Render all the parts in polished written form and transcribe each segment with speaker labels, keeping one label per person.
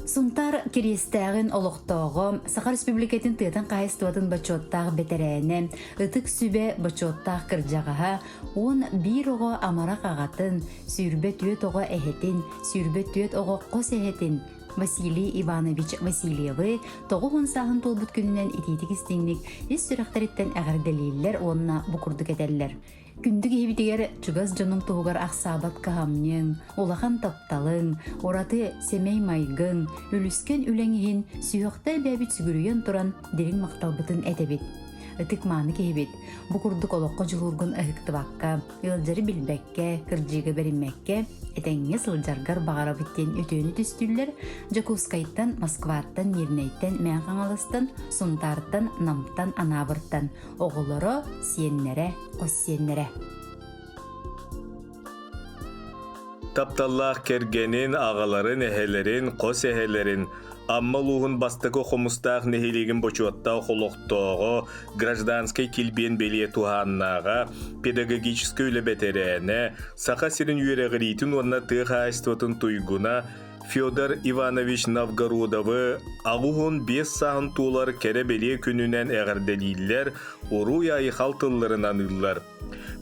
Speaker 1: Сунтар киристәгин олохтоого Саха Республикатын тыатан кайыстуатын бачоттаах бетерээне ытык сүбе бачоттаах кырдьагаһа он бир ого амарак агатын сүүрбе түөт ого эхетин сүүрбе түөт ого кос эхетин Василий Иванович Васильевы тоғуғын сағын толбут күнінен итетік істеңлік ес сүрәқтареттен әғірделейлер онына бұқұрдық әдәлілер. Күндік ебітігер чугаз жонын тоғығар ақсабат кахамнен, олахан тапталын, ораты семей майгын, үліскен үләңігін сүйіқтар бәбіт сүгірген тұран дерін мақталбытын әдебет. Ытык мааны кейбет, бұқұрдық олыққа жылургын ұхықтыбаққа, ылжары білбәкке, кырджиға беріммәкке, этеңге сылжаргар бағара біттен өтөні түстүллер, Жаковскайттан, Москваттан, Нернейттен, Мәңқаңалыстан, Сунтарттан, Намттан, Анабырттан, оғылары сиеннере, қос сиеннере.
Speaker 2: Тапталлах кергенин, ағаларын, эхелерин, қос эхелерин, Амма луғын бастықы қомыстақ нехелеген бочуаттау қолуқтоғы, гражданскай килбен беле туханнаға, педагогической өлі бәтерәне, сақа сирін үйерегіретін онна тұға айстуатын туйгуна, Федор Иванович Новгородовы ағуғын 5 сағын туылар кәрі беле күнінен әғірделейлер, ұруй айқал тылларынан ұллар.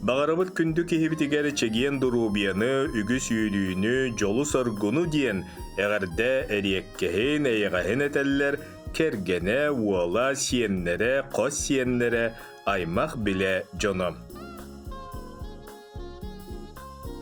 Speaker 2: Бағарабыт күнді кехебітігері чеген дұрубияны, үгіс үйілүйіні, жолу соргуну дейін, әғірді әреккехен, әйғахен әтәлілер, кергене, уала, сиеннере, қос сиеннере, аймақ біле жоном.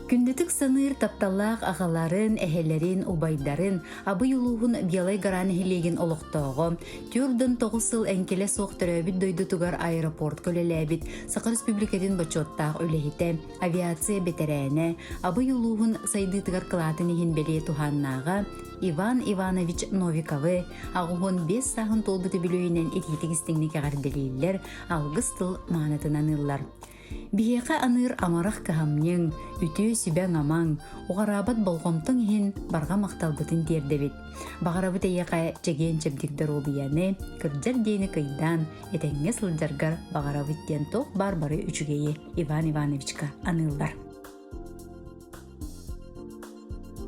Speaker 1: Күндетік саныр тапталлақ ағаларын, әхелерін, убайдарын, абы юлуғын биялай гаран хилеген олықтауғы, түрдін 9 сыл әнкеле соқтырабит дойды тугар аэропорт көлеләбит, Сақа Республикатын бачоттақ өлехіте, авиация бетерәне, абы юлуғын сайдытығар қылатын ехін беле туханнаға, Иван Иванович Новиковы, ағуғын 5 сағын толбыты білуінен ететік істіңнік ағарделейлер, алғыз тыл маңытынан ыллар. Бияқа аныр амарақ кахамнен, үтіе сүбәң амаң, оғарабат болғомтың ехін барға мақталбытын тердебет. Бағарабыт әйеқа жеген чәбдікдір обияны, кірджар дейіні кайдан, етәңе сылджаргар бағарабыттен тоқ бар-бары үчігейі Иван Ивановичка анылдар.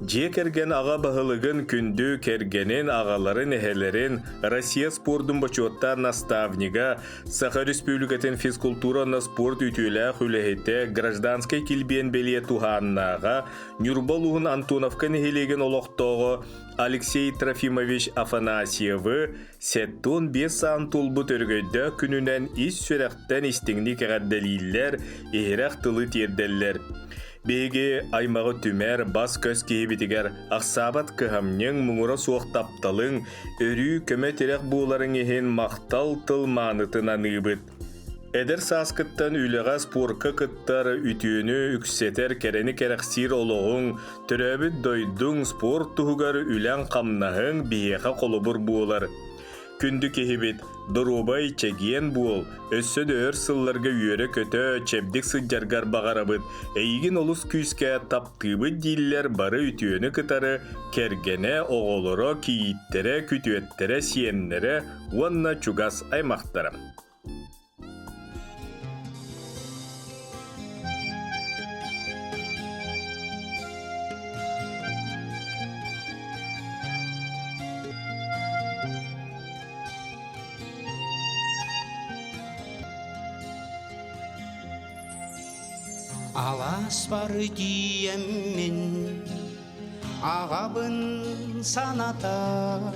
Speaker 2: Же керген аға бағылығын күнді кергенен ағаларын эхелерин Россия спордың бачуаттар наставнига Саха Республикатын физкультура на спорт ütülä хүләхете гражданскай килбен беле туханнаға Нюрбалуғын Антоновкан эхелеген олықтоғы Алексей Трофимович Афанасьевы сеттон 5 саан толбут өргөйді күнінен ис сүрәқтен истіңні кәғаддәлейлер ehiraq тылы терделлер. Беге аймағы түмәр бас көз кейбетігер ақсабат кыхамнен мұңыра суық тапталың өрі көмө терек буоларын ехен мақтал тыл манытынан ыбыт. Эдер саскыттан үліға спорка кыттар үтүйіні үксетер кәрені кәрәқсир олығың, түрәбіт дойдың спорт тұғығар үлән қамнағың бейеқа қолыбыр буолар. Күнді кехебет, дұрубай чәген буол, өссі дөөр сылларға үйері көті чәбдік сыджаргар бағарабыт, әйген олыс күйіске таптыбыт дейлер бары үтүйіні кытары, кергене оғолыры, кейіттері, күтуеттері, сиеннері, онна чугас аймақтары.
Speaker 3: Алас бар диеммен ағабын саната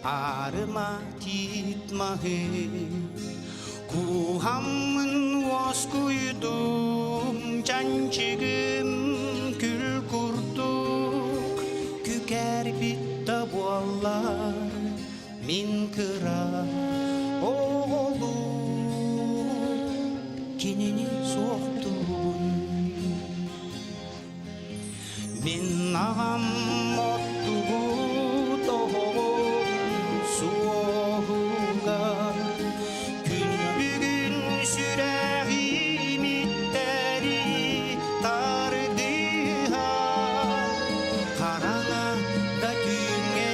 Speaker 3: арыма титмағы кухамын ос күйдім жанчығым күл күрдік күкәр бітті болар мен кыра оғылу кенені соқты Min ağam mottuğu doğum soğuğa Gün bugün sürer ümitleri tardıha Karana da düğme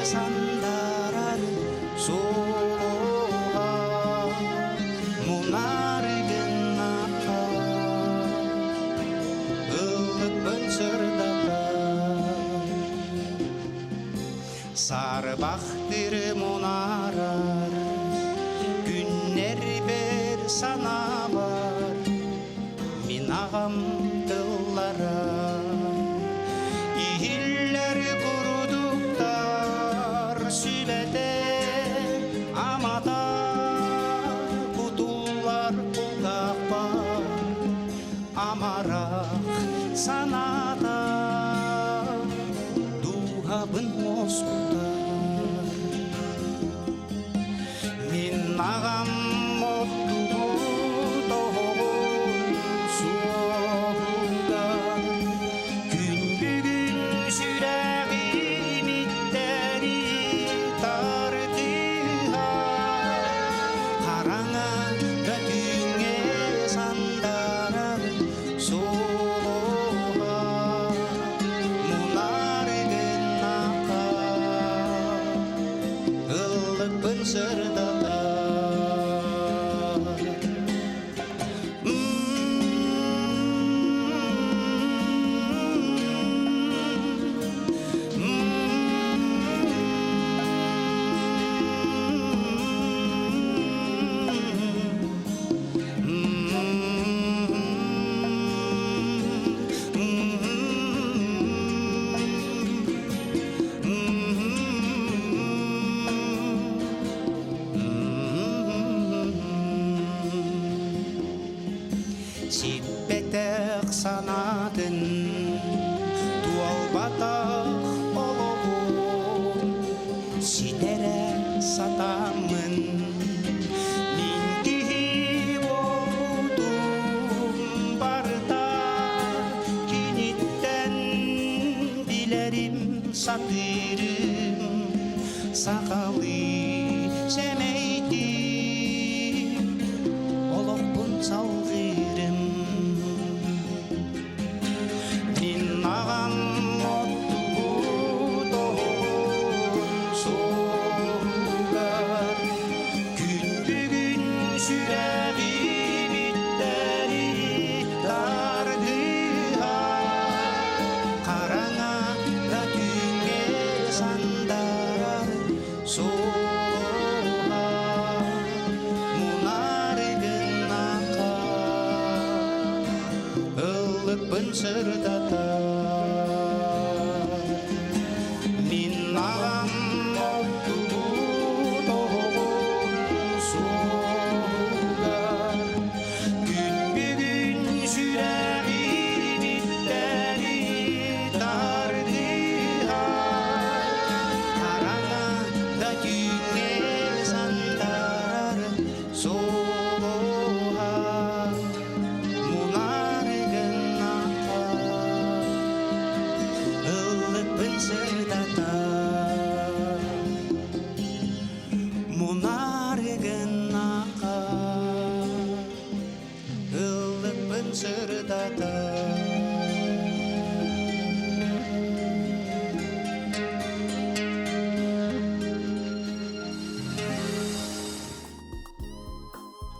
Speaker 3: sandarar soğuğa Munar gınaka ılık bönsürda Sarbahtır munarar, günler bir sana var. Min ağam tıllara, ihiller kuruduklar sülede. Amada kutular kulakpa, amarak sana da duhabın Mosku'da. Min ağam mottu doğun suğunda, gün bugün süreğim itteri tardıha. Karana götüne sandarar soğuğa, munar gınaka ıllıkpın sırdalar. Sippetek sanadın tual batak oloğum, sitere satamın min kihi oldum barda. Kinitten dilerim satırım sakalı semeyti oloğun salgırım. Min ağam mottu doğun soğular, gün bugün süreğim itteri tardıha. Karana götüne sandarar soğuğa, munar gınaka ıllıkpın sırdatar. Min ağam mottu doğun soğuğa, gün bugün süreğim itteri tardıha. Karana götüne sandarar soğuğa, munar gınaka ıllıkpın sırdatar. Munar gınaka ıllıkpın sırdatar.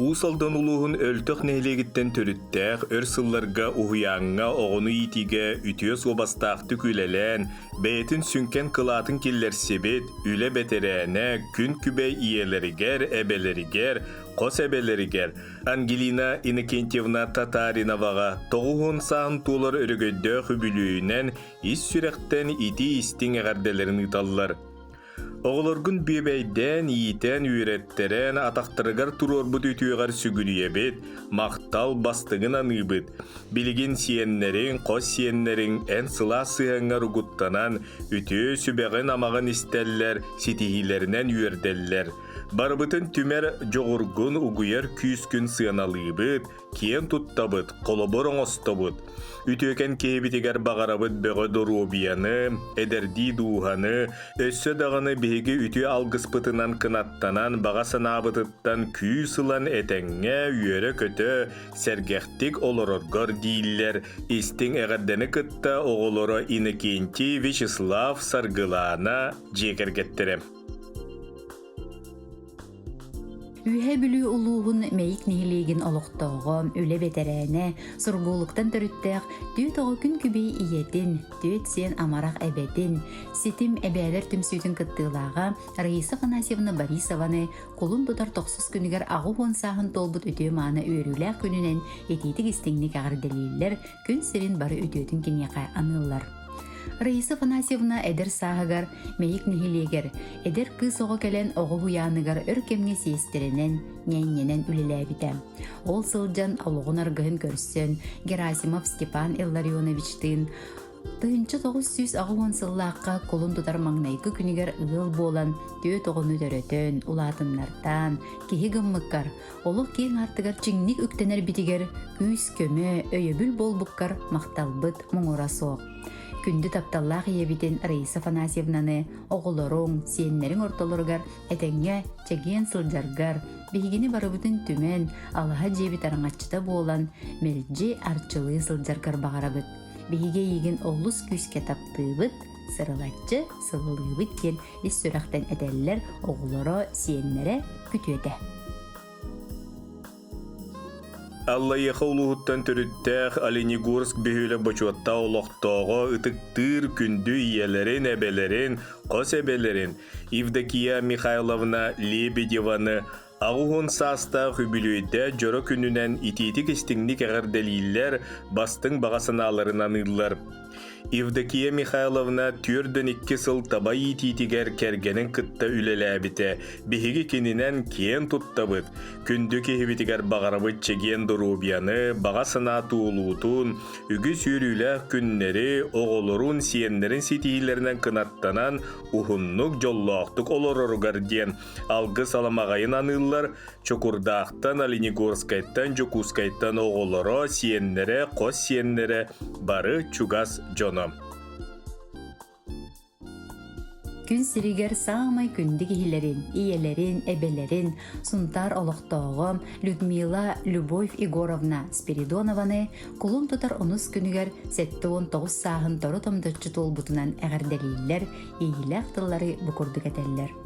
Speaker 2: Усалдан улуһун өлтөх нәһилегиттен төрүттәэх өр сылларга уһуяңҥа оҕону иитиге үтүөс убастаахты күлэлэн, бэйэтин сүнкен кылаатын киллерсибит, үлэ бэтерээне күн күбэй иелеригер, эбелеригер, қос эбелеригер Ангелина Иннокентьевна Татариноваға тоғуһун саһын туулар өрөгөйдөөх үбүлүүнэн ис сүрэхтэн ити истиң эҕэрдэлэрин ыталлар. Оғыларгын бебейден, иитен, үйреттерен, атақтырыгар турорбут ütüğer сүгүлүйебит, мақтал бастыгын аныбыт. Билигин сиеннерин, қос сиеннерин эн сыла сыһаңар угуттанан, ütüğü сүбәғын амағын истеллер, ситихилеринен үйерделлер. Барбытын түмер жоғыргын угуяр күйіскүн сыаналыбыт, киен туттабыт, қолобор оңостабыт. Ütüöken кебитигер бағарабыт бөҕө доруобияны, эдерди дууханы, өссө дағаны биһиги ütü алгыспытынан кынаттанан баға санаабытыттан күй сылан этеңҥэ үйөрө көтө сэргэхтик олороргор дииллер. Истиң эҕэрдэни кытта оҕолоро Иннокентий Вячеслав Саргылаана дьиэкэргэттэрэ.
Speaker 1: Ühe bülü uluğun meyik nihiliğin oluqtoğum, üle beterene, surguluktan törüttəq, düet oğu gün kübeyi iyedin, düet sen amarak ebedin, sitim ebeler tümsütün kıttığılağa, Раиса Афанасьевна Борисованы kolun tutar toqsuz günüger ağı honsahın tolbut ötüğü mağına öyrülək gününen etitik istinglik ağır deliller, gün serin barı ötüğütün kinyaka anıllar. Раиса Афанасьевна эдер сағығар, мейік нихилегер, эдер кыз оғы кәлен оғы хуянығар өркемге сестерінен, нәйненен үлеләбітем. Ол сылжан олығын арғығын көрсін, Герасимов Степан Илларионовичтың, Тыынчы 900 ағуын сыллаққа колун тұтар маңнайғы күнігер ұғыл болан, төт оғыны төрөтін, ұлатымнартан, кеге гыммыққар, олық кейін артығар чыңник үктенер бітігер, күйіс көмі, өйөбіл бол бұққар, мақталбыт мұңыра соқ. Күнді тапталлақ ебітін Раиса Афанасьевнаны оғылырың, сиеннерің орталырғар, әтәңе чәген сылжарғар, бейгені барыбытын түмен, алаға жебіт араңатчыта болан, мелджи арчылы сылжарғар бағарабыт. Бейге еген олыс күске таптыбыт, сырылатчы сылылыбыт кен ес сұрақтан әдәлілер оғылыры сиеннері күтуеті.
Speaker 2: Алла яхаулуһуттан төрүттәх Оленегорск бөһүле бочуатта олохтоого ытыктыр күндү иелерин эбелерин, кос эбелерин Евдокия Михайловна Лебедеваны Ағуғын саста хүбілуйді жөрі күнінен итетік істіңдік әғірделейлер бастың бағасыналарынан ұйлар. Евдокия Михайловна түрден 2 сыл табай итетігер кәргенін қытта үлеләбіті, бігігі кенінен кен тұттабыд, күнді кехебетігер бағарабыд чеген дұрубияны, бағасына туылуытын, үгі сүйрілі күннері оғылырын сиенлерін сетейлерінен қынаттанан ұхыннық жоллақтық олырырғар ден алғы саламағайын анылар, чокурдақтан Оленегорскайттан Жокускайттан оғылыры сиенлері, қос сиенлері бары чугас жоном.
Speaker 1: Күн сиригер саамай күнді кихилерин, иелерин, эбелерин, сунтар олықтоғым Людмила Любовь Егоровна Спиридонованы кулун тутар онус күнігер 7-19 сағын тору томдырчы толбутунан әғірделейлер, иелек тыллары бұқырды кәтеллер.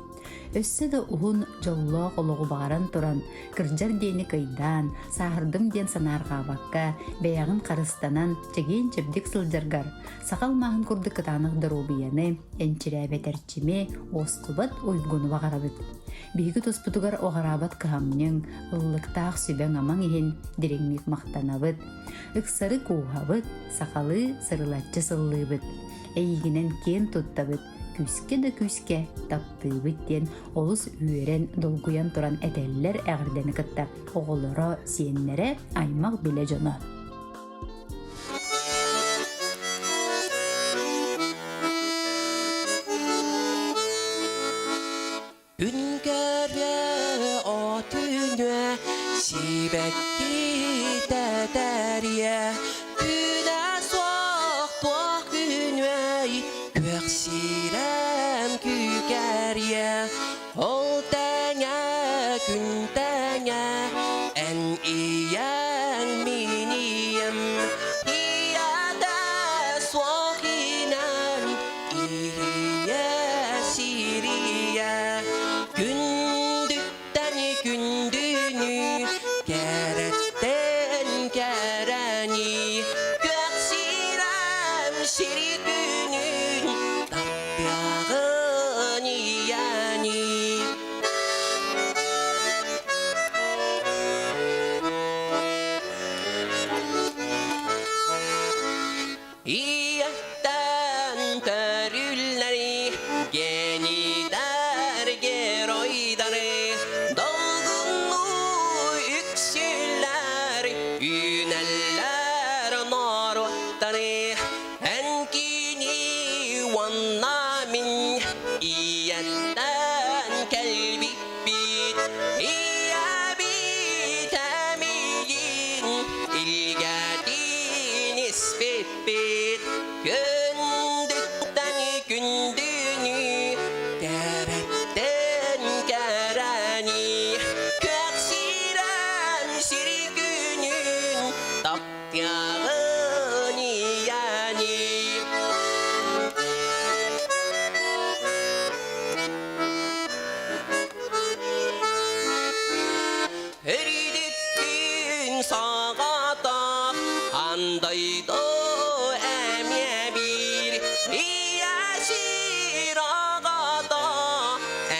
Speaker 1: Өссі да ұғын жоллоқ олығы бағаран тұран, кірджар дені кайдан, сағырдым ден санарға баққа, бәяғын қарыстанан, чеген чепдік сылжаргар, сақал мағын күрді кытанық дұрубияны, әнчірәбет әрчіме, осқыбат ойгуны бағарабыт. Бейгі тұспытығар оғарабат кығамның, ұллықтақ сүбәң аман ехен дереңмек мақтанабыт, ұқсары қуғабыт, сақалы сырылатчы сыллыбыт, әйгінен кен тұттабыт, күске да күске тапты біттен олыс үйерен долгуян тұран әтәлілер әғірдені кітті оғылыры сиенлері аймақ біле жоны.
Speaker 4: Үнгәрі отүнө сибәкки тәтәрия күнә соқ тоқ күнөй көксирәм күкәрия ол тәңә күн тәңә ән ияң минием ияда соқ инәм ия сирия Gündükten gündünü keretten kereni Göksirem şiri günün tapyağın yani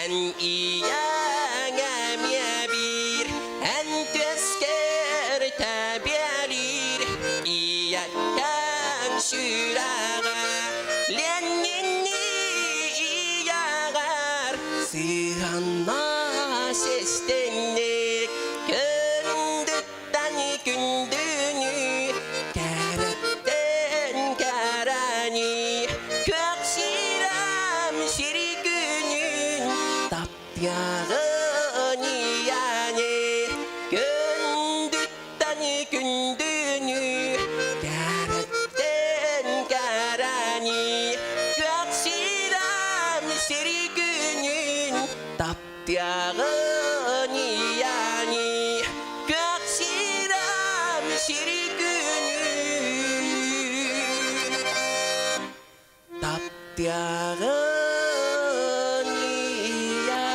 Speaker 4: Эн ияңамя бир, эн төскер табярир, ияңам шүрага, ленненни ияғар, сыранна сестеннек, күндіттан күндіні, кәріттен кәрәні, көк сирам сиргүнін, таптяғын ияне, күндіттан күндіні, кәріттен кәрәні, көк сирам сиргүнін, таптяғын ияне, көк сирам сиргүнін, таптяғын ияне.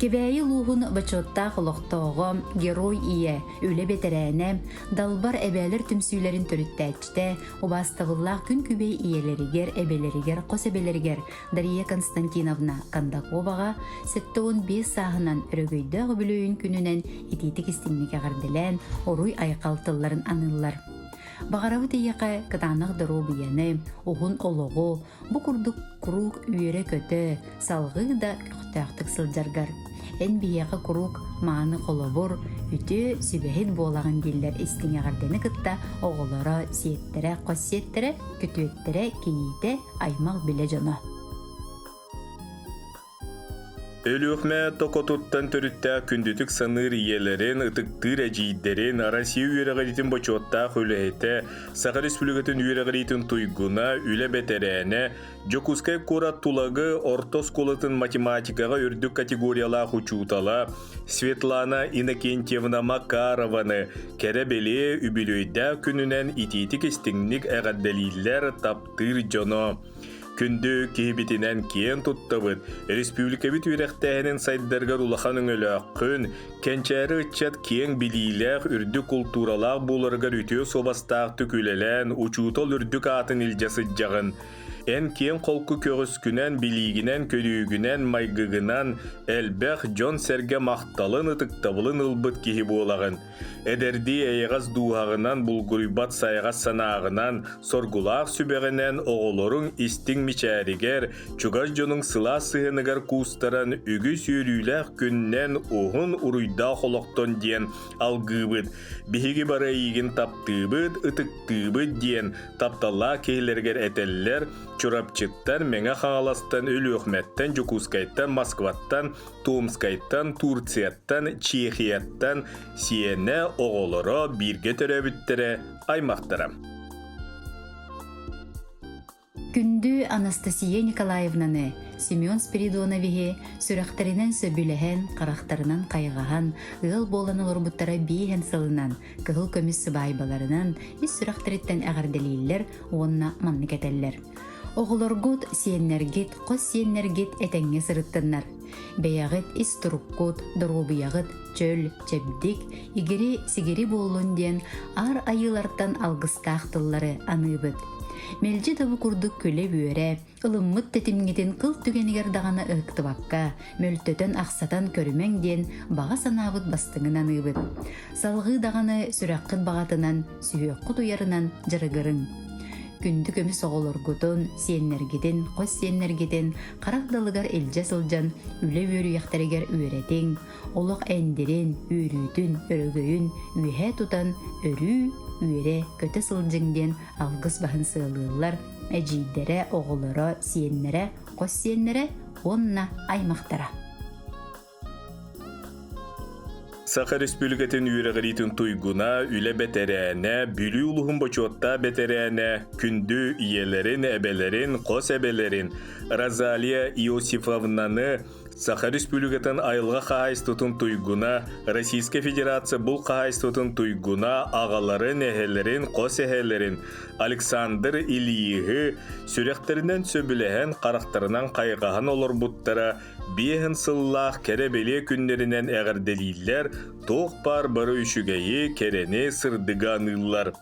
Speaker 1: Кебәйі луғын бачотта қылықтауғы герой ие, өлі бетерәне, далбар әбәлер түмсүйлерін төріттәчті, обастығыллақ күн күбей иелерігер, әбелерігер, қос әбелерігер Дария Константиновна Кандаковаға 7-15 сағынан өрөгөйдөғы бүлөйін күнінен ететік істемнеге ғарділән, оруй айқалтыларын анылар. Бағарабы тейеқі кытанық дыру бияны, оғын олығы, бұ күрдік күрук үйері көті, салғы да күқтақтық сылжаргар. Эн бияқы күрук маны қолыбыр, үті сүбәхет болағын делдер істіңе ғардені кытта оғылары сиеттері, қос сиеттері, күтуеттері, кейейті аймақ біле жоны.
Speaker 2: Өлөкмә токотуттан төрүттә күндүтүк саныр иелерин, ытыктыр әжейдерин, Россия үйерағаритин бочотта хөлөйті, Саха Республикатын үйерағаритин туйгуна, үлі бәтерәне, Жокускай кура тулагы ортос колатын математикаға үрдік категориялар учутала, Светлана Иннокентьевна Макарованы кәрәбеле үбілөйдә күнінен итетік істіңнік әғаддәлейлер таптыр жоно. Күнді кейбетінен кейін тұттабыд, республикабит үйрәқтәйінің сайддарғар улаханың өлі аққын, кәнчәрі ұтчат кейін білейләқ үрді культуралақ боларғар үтіо собастақ түкілелән, учутол үрдік атын илжасы жағын. Эн кейін қолқы көгіскінен, білігінен, көрігінен, майгығынан, әлбәқ жон сәрге мақталын ұтықтабылын ұлбыт кейі болағын. Әдерді әйғаз дуағынан, бұлғырыбат сайғаз санағынан, соргулақ сүбәғінен оғылырың істің мичәрігер, чугаш жоның сыла сығынығар кустаран үгі сүйрүйләқ күннен оғын ұруйда қолықтон ден алғыбыд. Бігігі бара егін таптыбыд, ұтықтыбыд ден тапталла кейлергер әтеллер, чурапчыттан, меңа қаңаластан, өлөқмәттан, Жокускайттан, Москваттан, Томскайттан, Турцияттан, Чехияттан, сиене оғылыры бірге төрәбіттері аймақтары.
Speaker 1: Күнді Анастасия Николаевнаны Семен Спиридоновиге сүрәқтерінен сөбіліген, қарақтарынан қайғаған, ұғыл боланы лорбуттара бейген сылынан, кығыл көміс сыбайбаларынан, ес сүрәқтеріттен әғарделейлер, онына манны кәтәллер. Оғылыргут сиеннергет, қос сиеннергет әтәңе сырыттынар. Бәяғыт ис тұрыққут, дұрубияғыт, чөл, чәбдік, игері-сигері болуын ден ар айылартан алғыстақтылары аныбыд. Мелжі табы күрдік көлі бөре, ылыммыт тәтімгетін қыл түгенігер дағаны ұқтыбаққа, мөлтөтін ақсатан көрімен ден баға санабыд бастыңын аныбыд. Салғы дағаны сүрәққын бағатынан, сүйеққыт уярынан жарығырың. Күнді көмі соғылыргутын, сиеннергеден, қос сиеннергеден, қарақдалығар елже сылжан, үлі өрі яқтарығар өретің, олық әндерін, өрүтін, өрігөйін, үйе тұтан, өрі, үйере, көті сылжыңден алғыс бағын сылылар, әжейдері, оғылары, сиеннері, қос сиеннері, онна аймақтара.
Speaker 2: Саха Республикатын үйерағаритын туйгуна, үлі бәтерәне, бүлі ұлығын бочотта бәтерәне, күнді иелерін, әбелерін, қос әбелерін, Розалия Иосифовнаны Саха Республикатын айылға қағайстытын туйгуна, Российская Федерация бұл қағайстытын туйгуна, ағаларын, әхелерін, қос әхелерін, Александр Ильиғы сүректерінен сөбілеген қарақтарынан қайғаған олар бұттара, бейін сыллақ кәребеле күндерінен әғірделейлер, тоқ бар бары үшігейі кәрені сырдыған ұллар.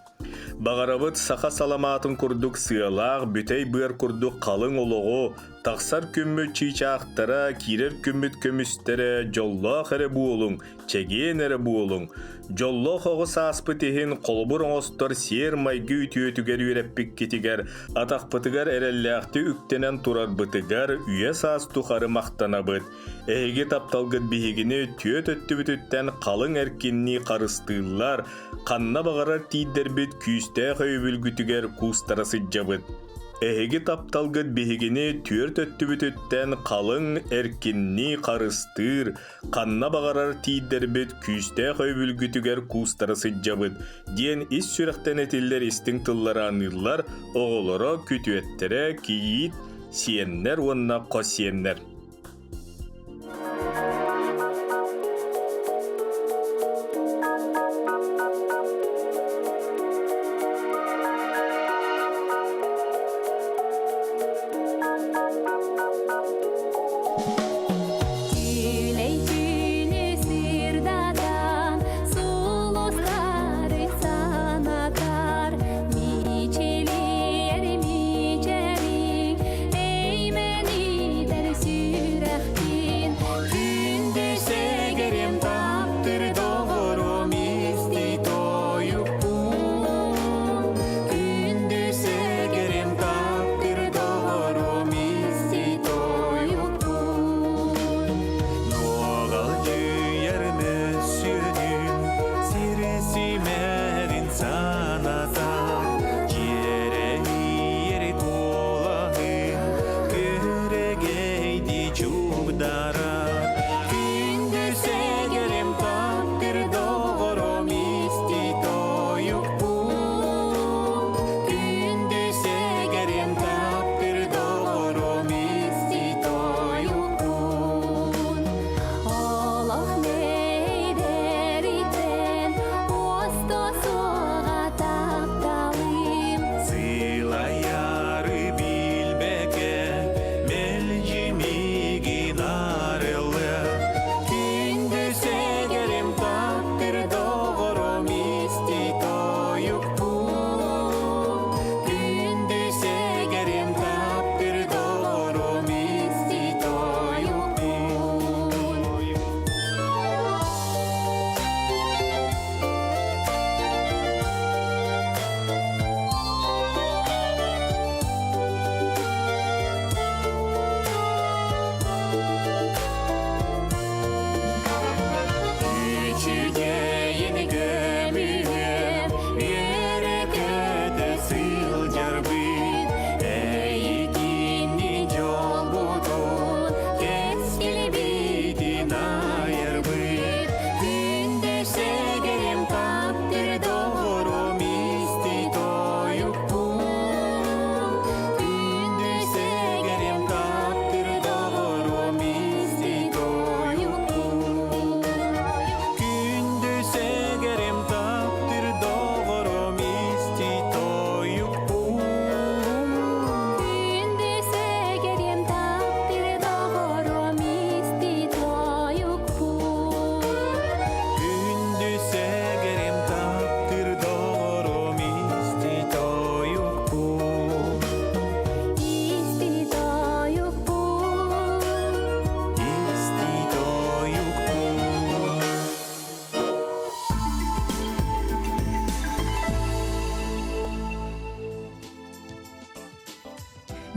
Speaker 2: Бағарабыт саха саламатын курдук сыалақ, бүтей быр курдук қалың олығы, тақсар күмміт чийчақтара, кирер күмміт көмістері, жоллақ әрі буолың, чеген әрі буолың. Жоллақ оғы сааспытыхын қолбыр оңостар сер майгы үтіөтігер үйреппік кетігер, атақпытыгар әрелләқті үктенен турар бытыгар, үйе саас тұқары мақтана быт. Әйге тапталғыт бігігіні түйет өтті бүтіттен қалың әркенні қарыстыылар, қанна бағарар тейдер біт күйісті қойбүлгүтігер кустарасы жабыт. Әйге тапталғыт бігігіні түйет өтті бүтіттен қалың әркенні қарыстыр, қанна бағарар тейдер біт күйісті қойбүлгүтігер кустарасы жабыт. Ден ис сүріқтен етілер істің тыллары анылар, оғылары күтуеттері кейит, сиеннер онна қосиеннер.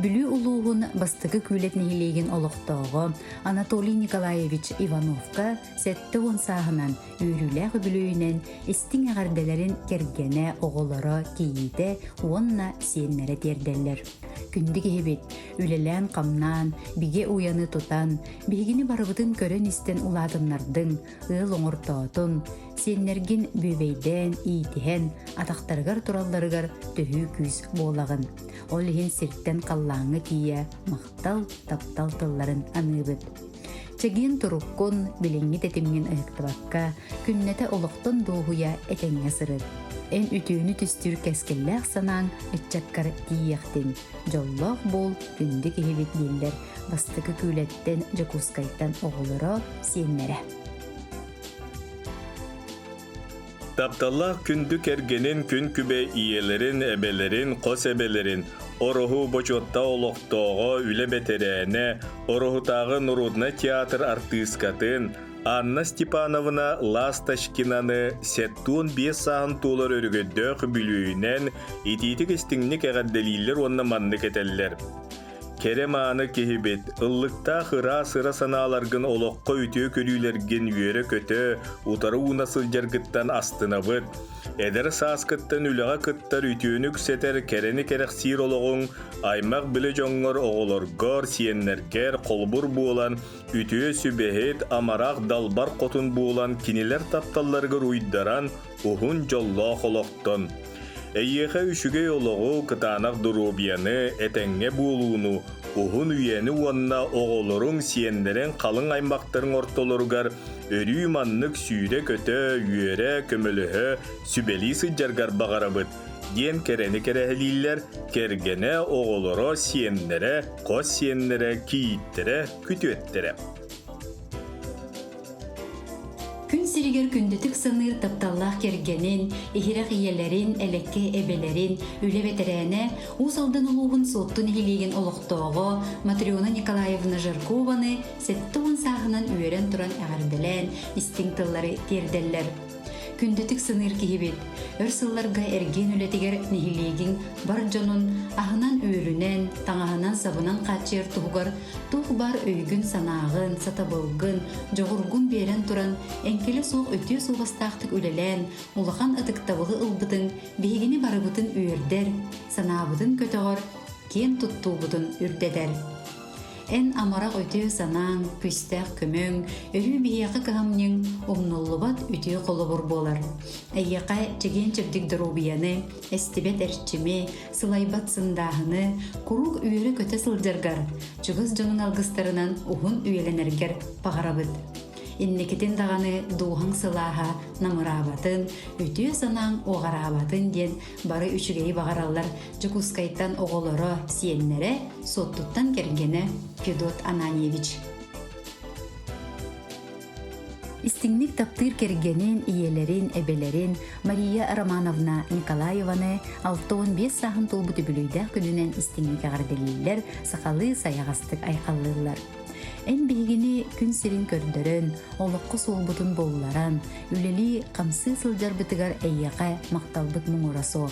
Speaker 1: Бүлі улуғын бастығы күйлетіне хилеген олықтығы Анатолий Николаевич Ивановқа сәтті он сағынан үйріләғі бүліуінен істің ағарделерін кергене оғылары кейді онна сеннері дерделер. Күнді кебет, үлелән қамнан, биге уяны тұтан, бігіні барыбытын көрін істен уладынлардың, ыл оңыртаутын, сеннерген бөбейден, ийтіхен, атақтарғар туралларығар төхі күз болағын. Ол ехен сирттен қаллаңы тие, мақтал, таптал тылларын аныбыт. Чеген тұрыққын, біліңі тетімген ұйықтыбаққа, күннеті олықтын доғуя әтеңе сырыт. Эн үтүүнү түстүр кескелләк санаң үтчаккар тиектин. Жоллақ бол күнді кехебет елдер бастықы күйлеттен жакускайттан оғылыра сеннере.
Speaker 2: Taptallah kündük ergenin kün kübe iyelerin, ebelerin, kos ebelerin, orohu boçotta oloqtoğu üle beterene, orohu tağı nurudna teatr artistkatın, Anna Stepanovna Lastashkinаны сеттуын 5 сағын толар өргөддөк бүлүүнен ититик истиңник эғадделилер онна манны кетеллер. Керем аны кехибет, ыллыкта хыра-сыра саналаргын олоққа үтіө көрүйлерген үйері көтө, утары унасыл жаргыттан астынабыт. Эдер сааскыттан үліға кыттар үтіөнүк сетер керени керексир олоғың, аймақ білі жоңғыр оғылоргор, сиеннергер, қолбур буолан, үтіө сүбехет, амарақ далбар қотын буолан, кинилер тапталларгыр уйдаран, ухун жоллоқ олоқтон. Эйеха үшіге олоғу кытанақ дұрубияны, әтәңе болуыну, ұғын үйені онна оғылырың сиендерен қалың аймақтарын ортолырғар, өрі маннық сүйре көті, үйері, көмілігі, сүбелі сыджарғар бағарабыд. Ген керені керәхілілер, кергене оғылыры сиендері, қос сиендері, кейіттері, күтуеттері.
Speaker 1: Күн сиригер күндетік сыныр тапталлах кергенин, ихирак иелерин, элекке эбелерин, үле ветерене, усалдан улуғын соттун хилеген олықтоғы Матриона Николаевна Жиркованы сеттуын сағынан үйерен туран әғарделен, истинктыллары терделлер. Күндетік сыныр кихибет, өрсылларға эрген үлетігер нихилеген бар жонун ахынан үйрінен, таңағынан сабынан қатшер туғығар, туғ бар өйгін санағын, сатабылғын, жоғырғын берен туран, әнкелі соқ өте соғыстақтық үлелен, улахан ытықтабығы ылбытын, бейгені барыбытын үйірдер, санабытын көтіғар, кен тұттуғытын үрдедер. Эн амарақ өте санаң, күстәк көмөң, өрі бейеқі қағамның омнуллыбат өте қолыбыр болар. Әйеқа чеген чебдік дұрубияны, әстебет әрчіме, сылайбат сындағыны, құруқ үйері көте сылдырғар, чүгіз жонын алғыстарынан ұғын үйеленергер пағарабыд. Иннекетен дағаны дуғың сылаға намырабатын, өте санаң оғарабатын ден бары үшігей бағаралар жүкускайттан оғылыры сиеннері соттуттан кергені Федот Ананьевич. Истиңник таптыр кергенин, иелерин, эбелерин Мария Романовна Николаеваны 6-15 сағын толбуты бүлүйді күнінен истиңник ағарделилер, сақалы саяғастық айқалылар. Эн бейгini күн сирин көрдөрөн, олоққы солбутун болларан, үлели қамсы сылжар бітігар әйяқа мақталбыт мұңырасо.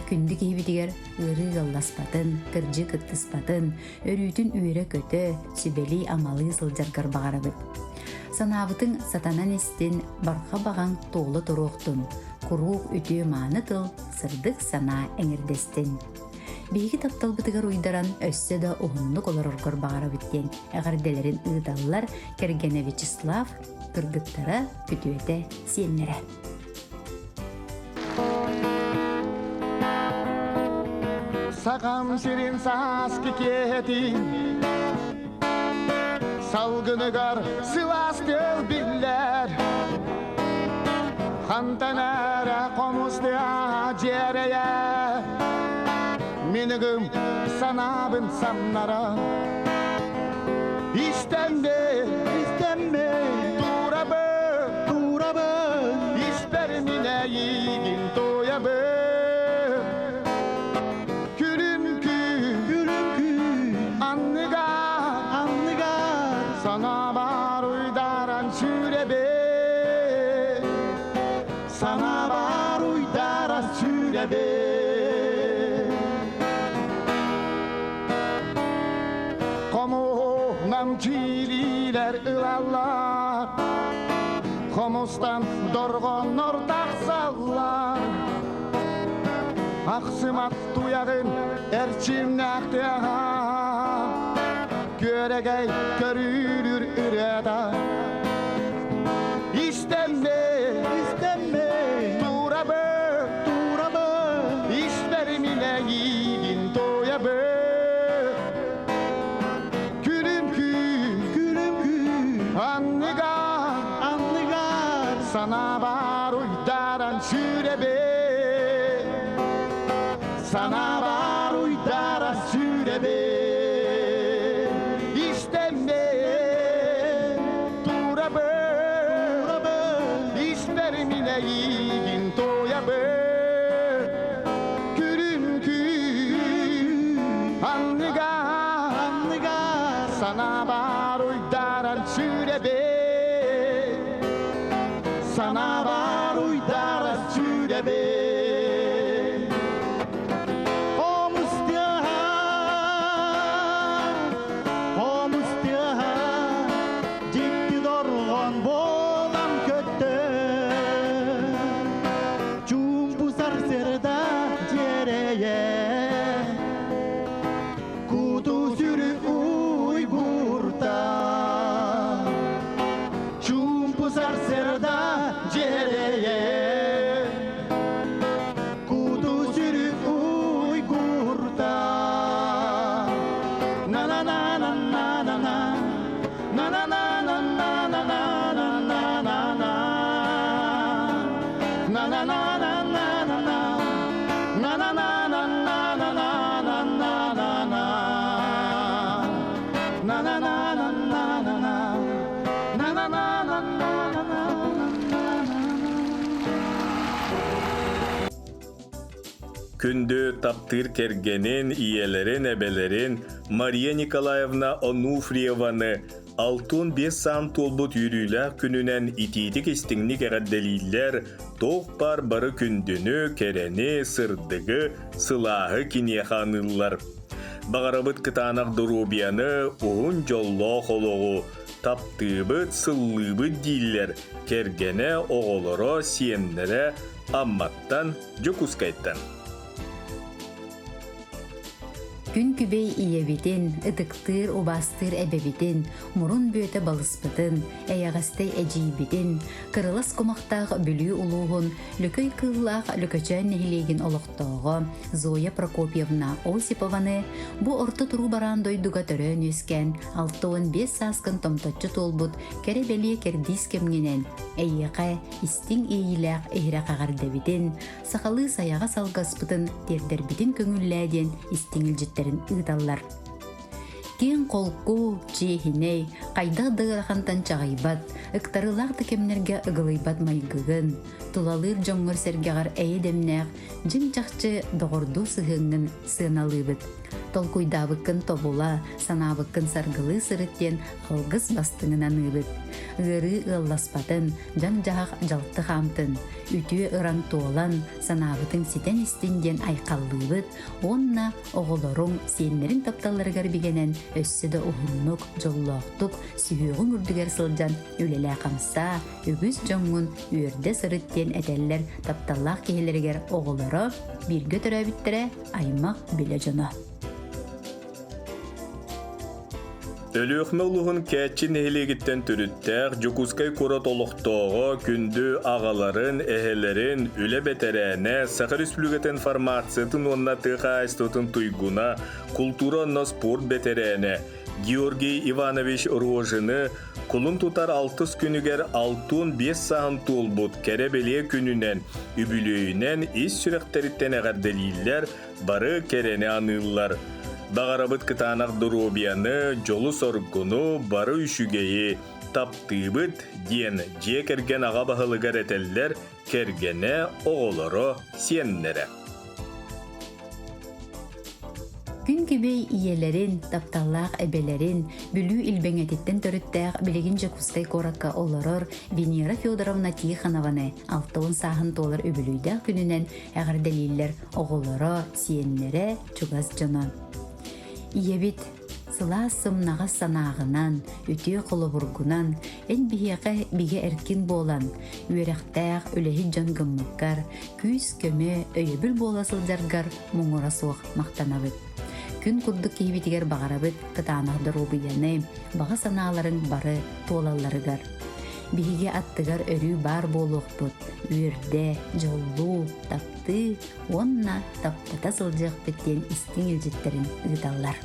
Speaker 1: Күнді кейбітігер ұры ғалласпатын, кіржі кыттыспатын, өрүтін үйері көті, сүбели амалы сылжаргар бағарабыт. Санабытың сатанан естен барқа баған тоғлы тұруқтын, құруқ үті маны тыл, сырдық сана әңірдестін. Бейгі тапталбытыгар уйдаран өссі да ұғынлық олар-орғыр бағара біттен әғарделерін ұйдалылар Кергене Вячеслав кыргыттара күтуеті сиенлері.
Speaker 5: Сағам сирин саски кетин, салгыныгар сыластыл биллер, хантанара комусты ажерея, Минігім санабын самнара İstenme Turabı İspermine yiğin toyabı Külüm Anlıga Sana var uydaran sürebe Sana var uydaran sürebe Namçililer ılallar Komustan dorgon ortak sallar Aksımak duyağın erçimnakte Göregey görülür üreda İstenme Turabı İşlerimine yiğin doyabı Anlıgar Sana var uydaran sürebe Sana var uydaran sürebe İstenme Turabı İşlerimine yiğin sana var uydaran sürebe sana var uydaran sürebe
Speaker 2: Kündü taptır kergenin iyelerin ebelerin Maria Nikolaevna Onufriyeva'nı altın 5 saat tolbut yürüyle gününen itidik istinlik eğaddeliller toğ barı kündünü kereni sırdıgı sılahı kinyehanırlar. Bağırabıt kıtanak durubiyanı oğun jollo holoğu taptığıbıt sıllıbıt diller kergene oğuloro siyenlere ammattan jukuskayttan.
Speaker 1: Gün kübey iyebidin, ıdıktır ubastır ebebidin, murun böte balıspıdın, eyağastay ecibidin, kırılas kumaktağ bülü uluğun, lüköy kıllağ lüköçön nehilegin oluqtoğu, Zoya Prokopyevna Osipovanı, bu orta turu baran doyduga törön üsken, 6-5 saskın tomtotçu tolbut, kerebeli kerdis kemginen, eyyeqe istin iyilaq ehire qağardabidin, sakalı sayağa salgaspıdın, derderbidin köngüllädен istingilcitlerin ıdallar. Кен қолку, жехиней, қайда дығырахантан чағайбат, ықтарылақ декемнерге ұғылайбат майгығын, тулалыр жоңғыр сергеғар әйедемнәқ, жын чақчы доғырду сығыңын сыналыбыт. Толкуйдабықын тобула, санабықын саргылы сырыттен алғыз бастыңынан ыбыт. Ғыры ылласпатын, жан жағақ жалты қамтын, үтіе ыран туолан, санабытың ситен істінден айқаллыбыт, онна оғылорың сенлерін тапталырғар бігенен өссіді ұғыннық, жоллоқтық, сүйеғің үрдігер сылжан өлелі қамса, үгіз жоңын өрде сырыттен әтеллер тапталлақ кейлергер оғылары бірге түрәбіттірі аймақ біле жона.
Speaker 2: Ölüөхмө улуһун кәччи нехилегиттен түрүттәк жукускай курат олохтоого күндү агаларын, эхелерин, үле бетерәне, Саха Республикатын фармациятын онна тыхайстотын туйгуна, культура онна спорт бетерәне, Георгий Иванович Рожыны кулун тутар 6 күнүгер алтын 5 саһын толбут керебелие күнүнен, үбүлөйүнен ис сүректериттен әгәрделилер бары керени аныллар. Бағарабыт кытанақ дұрубияны, жолу соргуну, бары үшігейі, таптыбыт, ден, же керген аға бағылығар әтеллер, кергене оғылары сеннері.
Speaker 1: Күн кебей иелерин, тапталлақ әбелерин, бүлі илбәңететтен төріттәқ білеген жекускай коракка оларыр Венера Федоровна Тиханованы 6 сағын толыр өбілуйдәқ күнінен әғірделейлер оғылары сиеннері чугаз жонан. Иебит, сыласым нағас санағынан, үтіе қолыбыргунан, ән бігеғі біге әркін болан, үйеріқтәқ өләхі жан гыммыққар, күйіс көмі өйебіл боласыл жарғар мұңыра соқ мақтанабыд. Күн күрдік кейбетігер бағарабыд қытанағдар обияны, баға саналарын бары толаларыгар. Биге аттыгар өрү бар болуқпыт, үйерде, жоллу, тапты, онна таптата сылжық біттен істің үлжеттерін ұдалар.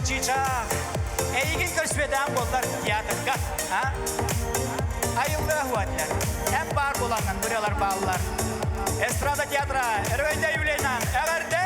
Speaker 6: çiçek. Eygin körsveden bollar tiyatrga. Hayırlı ahvatlar. Hep var bulangan buralar bağlılar. Estrada tiyatra. Ervende yüleğinden. Everde!